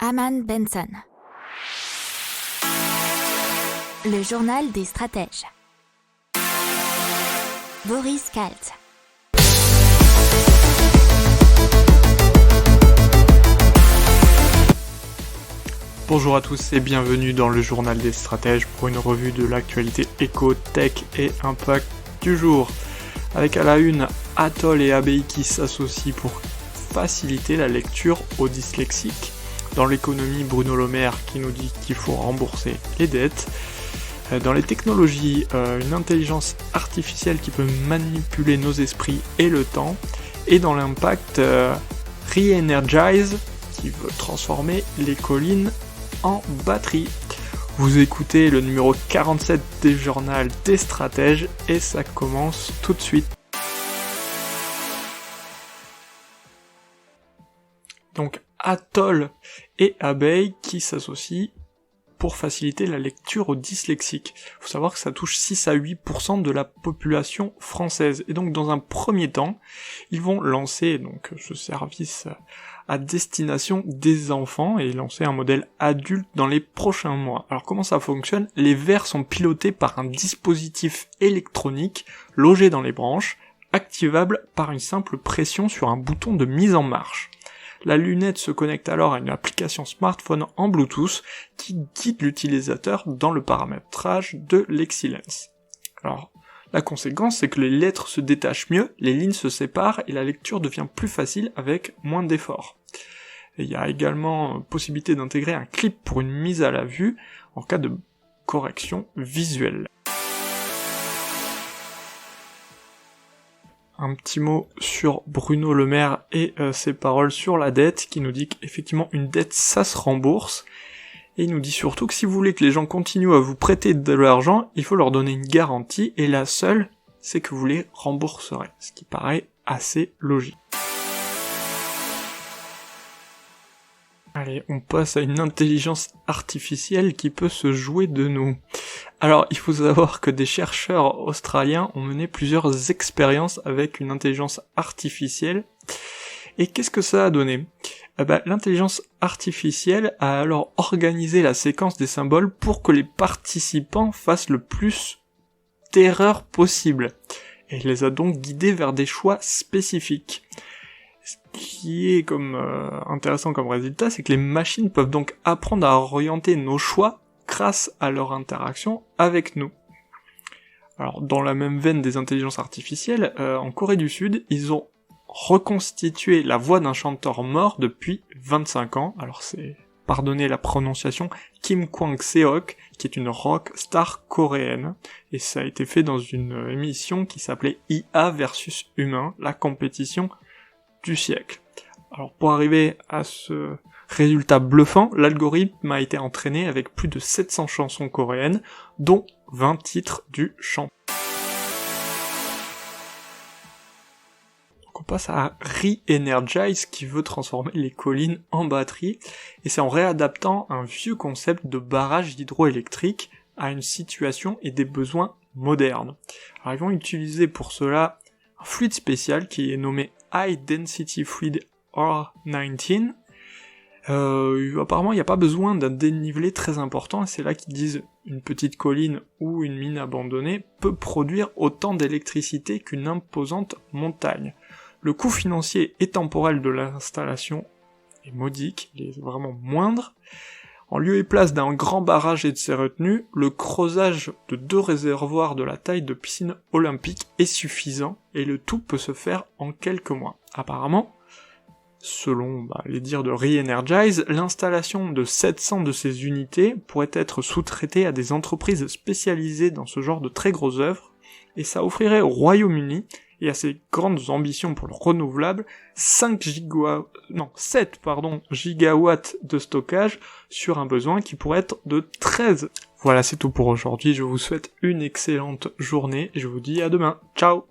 Aman Benson. Le journal des stratèges. Boris Kalt. Bonjour à tous et bienvenue dans le journal des stratèges pour une revue de l'actualité éco, tech et impact du jour. Avec à la une Atoll et ABI qui s'associent pour faciliter la lecture aux dyslexiques. Dans l'économie, Bruno Le Maire qui nous dit qu'il faut rembourser les dettes. Dans les technologies, une intelligence artificielle qui peut manipuler nos esprits et le temps. Et dans l'impact, Re-Energize qui veut transformer les collines en batterie. Vous écoutez le numéro 47 des journal des stratèges et ça commence tout de suite. Donc Atoll et Abeille qui s'associent pour faciliter la lecture aux dyslexiques. Il faut savoir que ça touche 6 à 8% de la population française. Et donc dans un premier temps, ils vont lancer donc ce service à destination des enfants et lancer un modèle adulte dans les prochains mois. Alors comment ça fonctionne ? Les verres sont pilotés par un dispositif électronique logé dans les branches, activable par une simple pression sur un bouton de mise en marche. La lunette se connecte alors à une application smartphone en Bluetooth qui guide l'utilisateur dans le paramétrage de l'excellence. Alors, la conséquence, c'est que les lettres se détachent mieux, les lignes se séparent et la lecture devient plus facile avec moins d'efforts. Et il y a également possibilité d'intégrer un clip pour une mise à la vue en cas de correction visuelle. Un petit mot sur Bruno Le Maire et ses paroles sur la dette, qui nous dit qu'effectivement une dette ça se rembourse, et il nous dit surtout que si vous voulez que les gens continuent à vous prêter de l'argent, il faut leur donner une garantie, et la seule, c'est que vous les rembourserez, ce qui paraît assez logique. Allez, on passe à une intelligence artificielle qui peut se jouer de nous. Alors, il faut savoir que des chercheurs australiens ont mené plusieurs expériences avec une intelligence artificielle. Et qu'est-ce que ça a donné ? L'intelligence artificielle a alors organisé la séquence des symboles pour que les participants fassent le plus d'erreurs possible. Et il les a donc guidés vers des choix spécifiques. Ce qui est intéressant comme résultat, c'est que les machines peuvent donc apprendre à orienter nos choix grâce à leur interaction avec nous. Alors, dans la même veine des intelligences artificielles, en Corée du Sud, ils ont reconstitué la voix d'un chanteur mort depuis 25 ans. Alors c'est, pardonnez la prononciation, Kim Kwang-seok, qui est une rock star coréenne. Et ça a été fait dans une émission qui s'appelait IA versus Humain, la compétition du siècle. Alors pour arriver à ce résultat bluffant, l'algorithme a été entraîné avec plus de 700 chansons coréennes, dont 20 titres du chant. Donc on passe à Re-Energize qui veut transformer les collines en batterie, et c'est en réadaptant un vieux concept de barrage hydroélectrique à une situation et des besoins modernes. Alors ils vont utiliser pour cela un fluide spécial qui est nommé High Density Fluid R19. Apparemment il n'y a pas besoin d'un dénivelé très important, et c'est là qu'ils disent une petite colline ou une mine abandonnée peut produire autant d'électricité qu'une imposante montagne. Le coût financier et temporel de l'installation est modique, il est vraiment moindre. En lieu et place d'un grand barrage et de ses retenues, le creusage de 2 réservoirs de la taille de piscine olympique est suffisant, et le tout peut se faire en quelques mois. Apparemment, selon les dires de Re-Energize, l'installation de 700 de ces unités pourrait être sous-traitée à des entreprises spécialisées dans ce genre de très grosses œuvres, et ça offrirait au Royaume-Uni, et à ses grandes ambitions pour le renouvelable, 7 gigawatts de stockage sur un besoin qui pourrait être de 13. Voilà, c'est tout pour aujourd'hui, je vous souhaite une excellente journée, et je vous dis à demain, ciao.